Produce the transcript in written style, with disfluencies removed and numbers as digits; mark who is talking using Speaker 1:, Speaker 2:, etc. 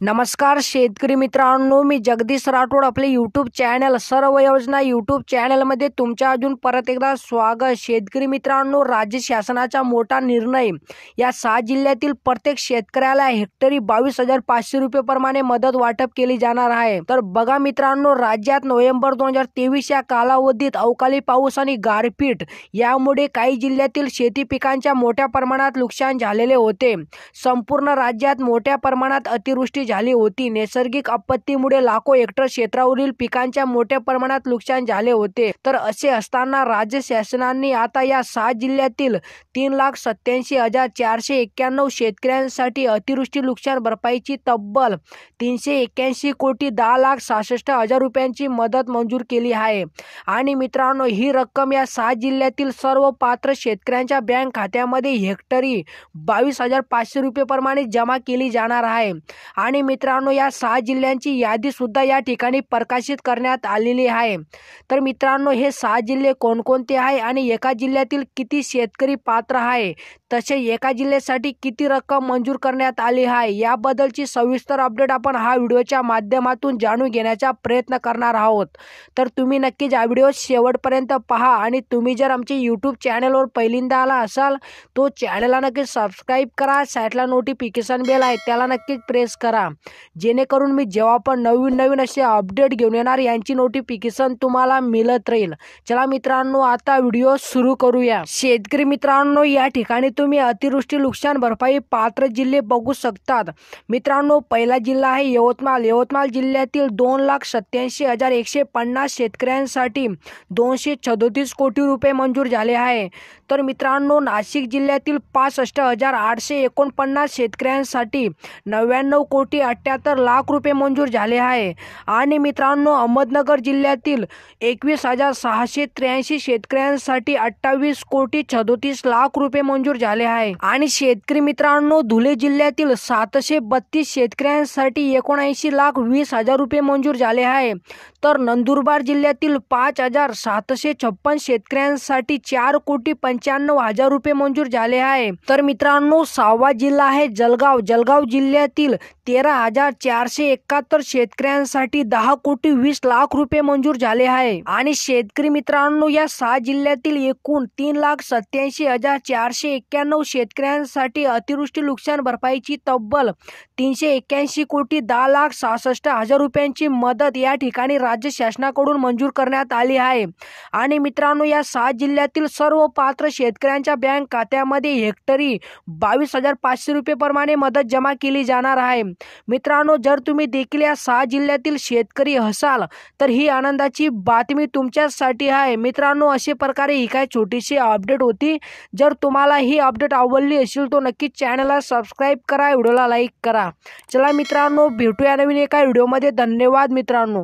Speaker 1: नमस्कार शेतकरी मित्रांनो, मी जगदीश राठोड. आपले यूट्यूब चॅनल सर्व योजना यूट्यूब चॅनलमध्ये तुमच्या अजून परत एकदा स्वागत. शेतकरी मित्रांनो, राज्य शासनाचा मोठा निर्णय. या 6 जिल्ह्यातील प्रत्येक शेतकऱ्याला हेक्टरी 22,500 रुपये प्रमाणे मदत वाटप केली जाणार आहे. तर बघा मित्रांनो, राज्यात नोव्हेंबर 2023 या कालावधीत अवकाळी पाऊस आणि गारपीट यामुळे काही जिल्ह्यातील शेती पिकांच्या मोठ्या प्रमाणात नुकसान झालेले होते. संपूर्ण राज्यात मोठ्या प्रमाणात अतिवृष्टी झाली होती. नैसर्गिक आपत्तीमुळे लाखो हेक्टर क्षेत्रावरील पिकांच्या मोठ्या प्रमाणात नुकसान झाले होते. तर असे असताना राज्य शासनाने आता या 6 जिल्ह्यातील 3,87,491 शेतकऱ्यांसाठी अतिवृष्टी नुकसान भरपाईची तब्बल 381 कोटी 10,66,000 रुपयांची मदत मंजूर केली आहे. आणि मित्रांनो, ही रक्कम या 6 जिल्ह्यातील सर्व पात्र शेतकऱ्यांच्या बँक खात्यामध्ये हेक्टरी 22,500 रुपये प्रमाणे जमा केली जाणार आहे. आणि मित्रांनो, या 6 जिल्ह्यांची यादी सुद्धा या ठिकाणी प्रकाशित करण्यात आलेली आहे. तर मित्रांनो, हे 6 जिल्हे कोणकोणते आहे आणि एका जिल्ह्यातील किती शेतकरी पात्र आहे, तसे एका जिल्ह्यासाठी किती रक्कम मंजूर करण्यात आली आहे, याबद्दलची सविस्तर अपडेट आपण हा व्हिडिओच्या माध्यमातून जाणून घेण्याचा प्रयत्न करणार आहोत. तर तुम्ही नक्कीच हा व्हिडिओ शेवटपर्यंत पहा. आणि तुम्ही जर आमचे यूट्यूब चॅनलवर पहिल्यांदा आला असाल तो चॅनलला नक्कीच सबस्क्राईब करा. साईडला नोटिफिकेशन बेल आहे त्याला नक्कीच प्रेस करा, जेणेकरून मी जेव्हा पण नवीन असे अपडेट घेऊन येणार यांची नोटिफिकेशन तुम्हाला मिळत राहील. चला मित्रांनो, आता व्हिडिओ सुरू करूया. शेतकरी मित्रांनो, या ठिकाणी तुम्ही अतिवृष्टी नुकसान भरपाई पात्र जिल्हे बघू शकतात. मित्रांनो, पहिला जिल्हा आहे यवतमाळ. यवतमाळ जिल्ह्यातील 2,87,150 शेतकऱ्यांसाठी 237 कोटी रुपये मंजूर झाले आहे. तर मित्रांनो, नाशिक जिल्ह्यातील 65,849 शेतकऱ्यांसाठी 99 कोटी 78 लाख रुपये मंजूर झाले आहे. आणि मित्रांनो, अहमदनगर जिल्ह्यातील 21,683 शेतकऱ्यांसाठी 28 कोटी 37 लाख रुपये मंजूर झाले आहे. आणि शेतकरी मित्रांनो, धुळे जिल्ह्यातील 732 शेतकऱ्यांसाठी 79,20,000 रुपये मंजूर झाले आहे. तर नंदुरबार जिल्ह्यातील 5,756 शेतकऱ्यांसाठी 4 कोटी 95,000 रुपये मंजूर झाले आहे. तर मित्रांनो, 6वा जिल्हा आहे जळगाव. जळगाव जिल्ह्यातील 13,471 शेतकऱ्यांसाठी 10 कोटी 20 लाख रुपये मंजूर झाले आहे. आणि शेतकरी मित्रांनो, या 6 जिल्ह्यातील एकूण 3,87,491 शेतकऱ्यांसाठी अतिवृष्टी नुकसान भरपाईची तब्बल 381 कोटी 10,66,000 रुपयांची मदत या ठिकाणी राज्य शासनाकडून मंजूर करण्यात आली आहे. आणि मित्रांनो, या 6 जिल्ह्यातील सर्व पात्र शेतकऱ्यांच्या बँक खात्यामध्ये हेक्टरी 22,500 रुपये प्रमाणे मदत जमा केली जाणार आहे. मित्रांनो, जर तुम्ही देखील या 6 जिल्ह्यातील शेतकरी असाल तर ही आनंदाची बातमी तुमच्यासाठी आहे. मित्रांनो, अशा प्रकारे ही काय छोटीशी अपडेट होती. जर तुम्हाला ही अपडेट आवडली असेल तर नक्कीच चॅनलला सबस्क्राईब करा, व्हिडिओला लाईक करा. चला मित्रांनो, भेटूया नवीन एका व्हिडिओमध्ये. धन्यवाद मित्रांनो.